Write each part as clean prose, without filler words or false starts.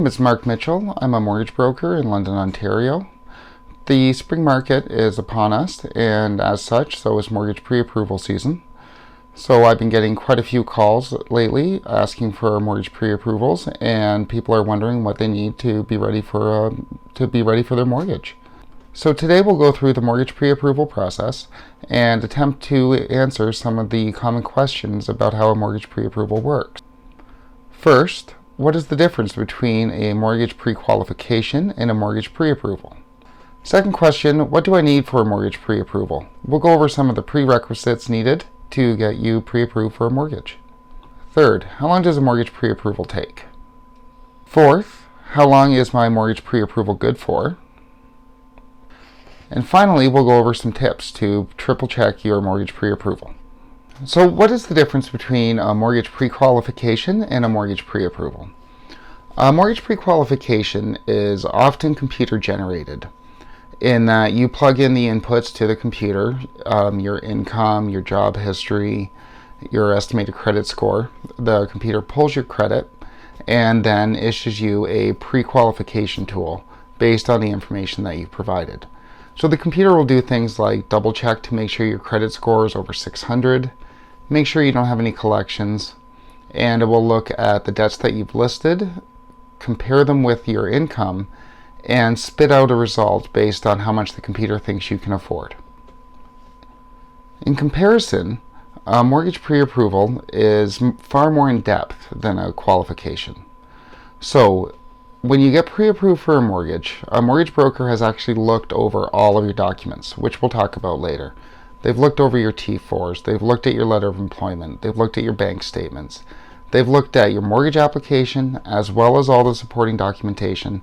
My name is Mark Mitchell. I'm a mortgage broker in London, Ontario. The spring market is upon us, and as such, so is mortgage pre-approval season. So I've been getting quite a few calls lately asking for mortgage pre-approvals, and people are wondering what they need to be ready for their mortgage. So today we'll go through the mortgage pre-approval process and attempt to answer some of the common questions about how a mortgage pre-approval works. First, what is the difference between a mortgage pre-qualification and a mortgage pre-approval? Second question, what do I need for a mortgage pre-approval? We'll go over some of the prerequisites needed to get you pre-approved for a mortgage. Third, how long does a mortgage pre-approval take? Fourth, how long is my mortgage pre-approval good for? And finally, we'll go over some tips to triple check your mortgage pre-approval. So what is the difference between a mortgage pre-qualification and a mortgage pre-approval? A mortgage pre-qualification is often computer generated in that you plug in the inputs to the computer, your income, your job history, your estimated credit score. The computer pulls your credit and then issues you a pre-qualification tool based on the information that you've provided. So the computer will do things like double check to make sure your credit score is over 600, make sure you don't have any collections, and it will look at the debts that you've listed, compare them with your income, and spit out a result based on how much the computer thinks you can afford. In comparison, a mortgage pre-approval is far more in depth than a qualification. So when you get pre-approved for a mortgage broker has actually looked over all of your documents, which we'll talk about later. They've looked over your T4s, they've looked at your letter of employment, they've looked at your bank statements, they've looked at your mortgage application as well as all the supporting documentation,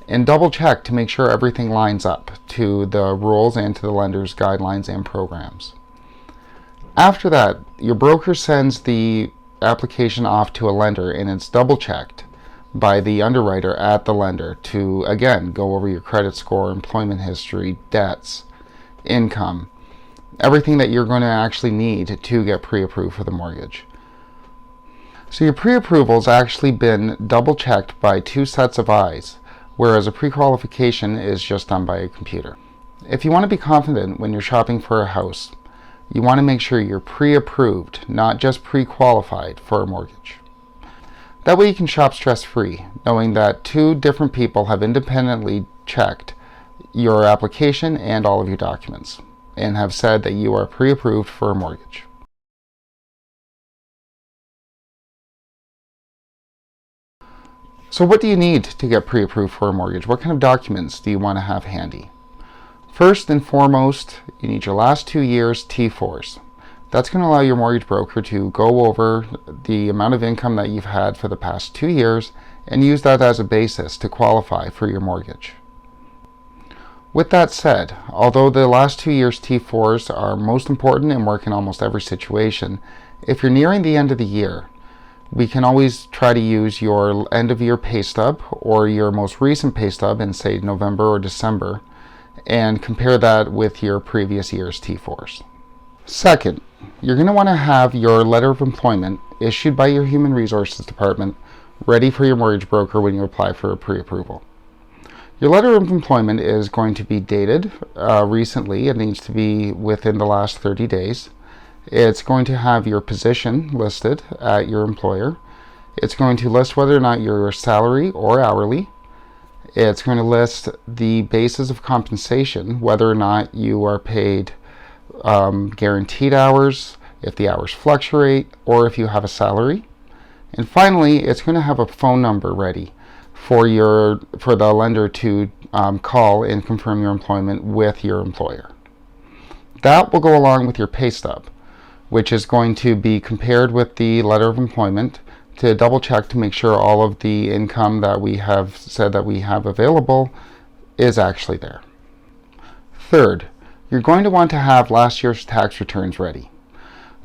and double check to make sure everything lines up to the rules and to the lender's guidelines and programs. After that, your broker sends the application off to a lender and it's double checked by the underwriter at the lender to, again, go over your credit score, employment history, debts, income, everything that you're going to actually need to get pre-approved for the mortgage. So your pre-approval has actually been double checked by two sets of eyes, whereas a pre-qualification is just done by a computer. If you want to be confident when you're shopping for a house, you want to make sure you're pre-approved, not just pre-qualified for a mortgage. That way you can shop stress-free, knowing that two different people have independently checked your application and all of your documents, and have said that you are pre-approved for a mortgage. So what do you need to get pre-approved for a mortgage? What kind of documents do you want to have handy? First and foremost, you need your last 2 years T4s. That's going to allow your mortgage broker to go over the amount of income that you've had for the past 2 years and use that as a basis to qualify for your mortgage. With that said, although the last 2 years T4s are most important and work in almost every situation, if you're nearing the end of the year, we can always try to use your end of year pay stub or your most recent pay stub in, say, November or December, and compare that with your previous year's T4s. Second, you're going to want to have your letter of employment issued by your Human Resources Department ready for your mortgage broker when you apply for a pre-approval. Your letter of employment is going to be dated recently. It needs to be within the last 30 days. It's going to have your position listed at your employer. It's going to list whether or not you're salary or hourly. It's going to list the basis of compensation, whether or not you are paid guaranteed hours, if the hours fluctuate, or if you have a salary. And finally, it's going to have a phone number ready for the lender to call and confirm your employment with your employer. That will go along with your pay stub, which is going to be compared with the letter of employment to double check to make sure all of the income that we have said that we have available is actually there. Third, you're going to want to have last year's tax returns ready.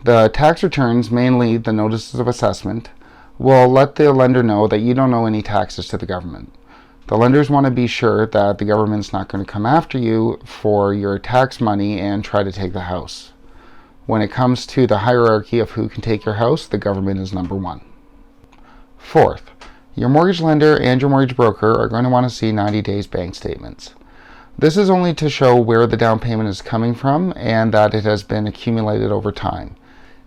The tax returns, mainly the notices of assessment, will let the lender know that you don't owe any taxes to the government. The lenders want to be sure that the government's not going to come after you for your tax money and try to take the house. When it comes to the hierarchy of who can take your house, the government is number one. Fourth, your mortgage lender and your mortgage broker are going to want to see 90 days bank statements. This is only to show where the down payment is coming from and that it has been accumulated over time.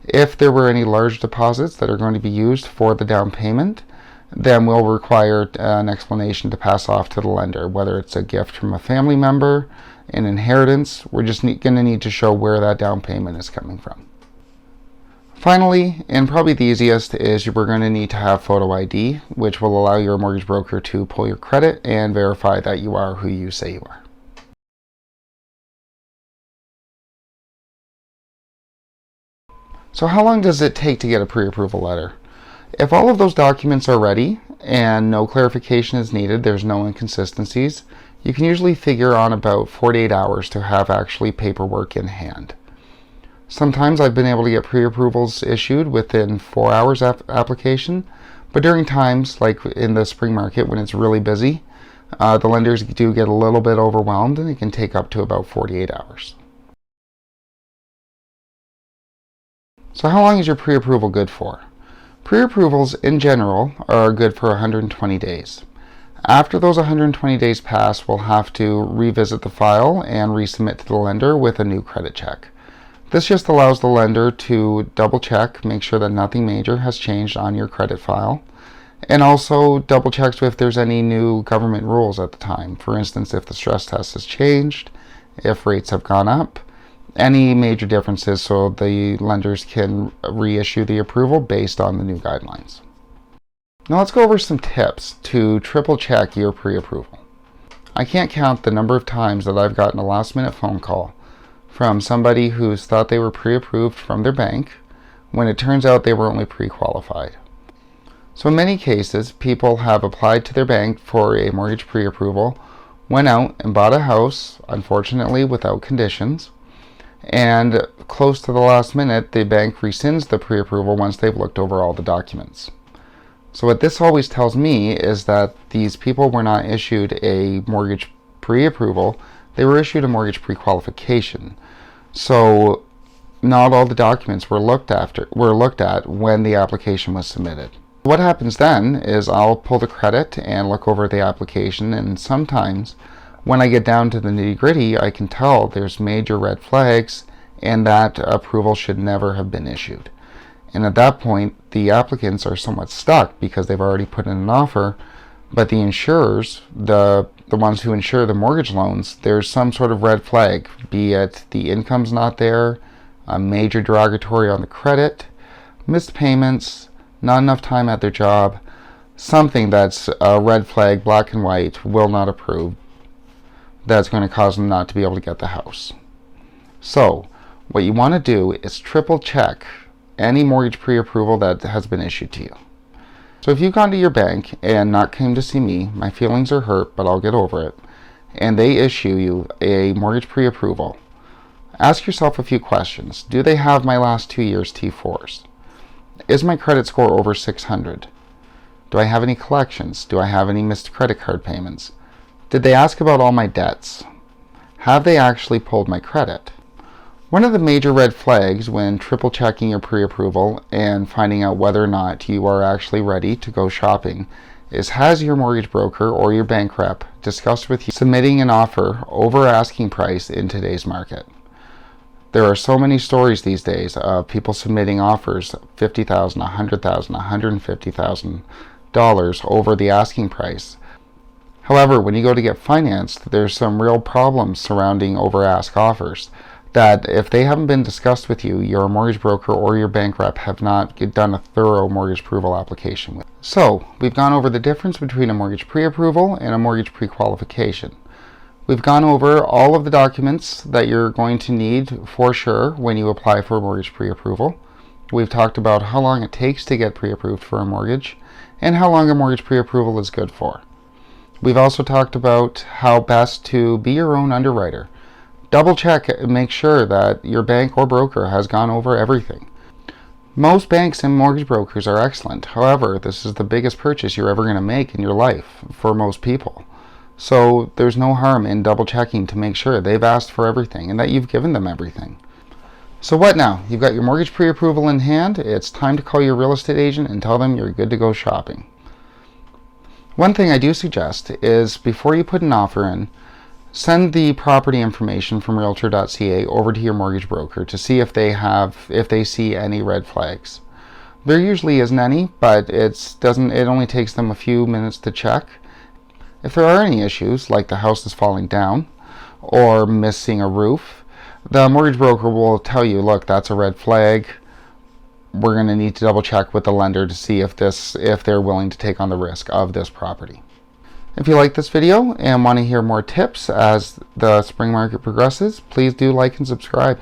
If there were any large deposits that are going to be used for the down payment, then we'll require an explanation to pass off to the lender, whether it's a gift from a family member, an inheritance. We're just going to need to show where that down payment is coming from. Finally, and probably the easiest, is we're going to need to have photo ID, which will allow your mortgage broker to pull your credit and verify that you are who you say you are. So how long does it take to get a pre-approval letter? If all of those documents are ready and no clarification is needed, there's no inconsistencies, you can usually figure on about 48 hours to have actually paperwork in hand. Sometimes I've been able to get pre-approvals issued within 4 hours application, but during times like in the spring market when it's really busy, the lenders do get a little bit overwhelmed and it can take up to about 48 hours. So how long is your pre-approval good for? Pre-approvals in general are good for 120 days. After those 120 days pass, we'll have to revisit the file and resubmit to the lender with a new credit check. This just allows the lender to double check, make sure that nothing major has changed on your credit file, and also double checks if there's any new government rules at the time. For instance, if the stress test has changed, if rates have gone up, any major differences, so the lenders can reissue the approval based on the new guidelines. Now let's go over some tips to triple check your pre-approval. I can't count the number of times that I've gotten a last minute phone call from somebody who's thought they were pre-approved from their bank when it turns out they were only pre-qualified. So in many cases, people have applied to their bank for a mortgage pre-approval, went out and bought a house, unfortunately without conditions, and close to the last minute, the bank rescinds the pre-approval once they've looked over all the documents. So what this always tells me is that these people were not issued a mortgage pre-approval, they were issued a mortgage pre-qualification. So not all the documents were looked at when the application was submitted. What happens then is I'll pull the credit and look over the application, and sometimes when I get down to the nitty-gritty, I can tell there's major red flags and that approval should never have been issued. And at that point, the applicants are somewhat stuck because they've already put in an offer, but the insurers, the ones who insure the mortgage loans, there's some sort of red flag, be it the income's not there, a major derogatory on the credit, missed payments, not enough time at their job, something that's a red flag, black and white, will not approve, that's going to cause them not to be able to get the house. So what you want to do is triple check any mortgage pre-approval that has been issued to you. So if you've gone to your bank and not came to see me, my feelings are hurt, but I'll get over it, and they issue you a mortgage pre-approval, ask yourself a few questions. Do they have my last 2 years T4s? Is my credit score over 600? Do I have any collections? Do I have any missed credit card payments? Did they ask about all my debts? Have they actually pulled my credit? One of the major red flags when triple checking your pre-approval and finding out whether or not you are actually ready to go shopping is, has your mortgage broker or your bank rep discussed with you submitting an offer over asking price in today's market? There are so many stories these days of people submitting offers $50,000, $100,000, $150,000 over the asking price. However, when you go to get financed, there's some real problems surrounding over-ask offers that if they haven't been discussed with you, your mortgage broker or your bank rep have not done a thorough mortgage approval application with. So, we've gone over the difference between a mortgage pre-approval and a mortgage pre-qualification. We've gone over all of the documents that you're going to need for sure when you apply for a mortgage pre-approval. We've talked about how long it takes to get pre-approved for a mortgage and how long a mortgage pre-approval is good for. We've also talked about how best to be your own underwriter. Double check and make sure that your bank or broker has gone over everything. Most banks and mortgage brokers are excellent. However, this is the biggest purchase you're ever going to make in your life for most people. So there's no harm in double checking to make sure they've asked for everything and that you've given them everything. So what now? You've got your mortgage pre-approval in hand. It's time to call your real estate agent and tell them you're good to go shopping. One thing I do suggest is before you put an offer in, send the property information from realtor.ca over to your mortgage broker to see if they see any red flags. There usually isn't any, but it only takes them a few minutes to check. If there are any issues, like the house is falling down or missing a roof, the mortgage broker will tell you, look, that's a red flag. We're going to need to double check with the lender to see if they're willing to take on the risk of this property. If you like this video and want to hear more tips as the spring market progresses, please do like and subscribe.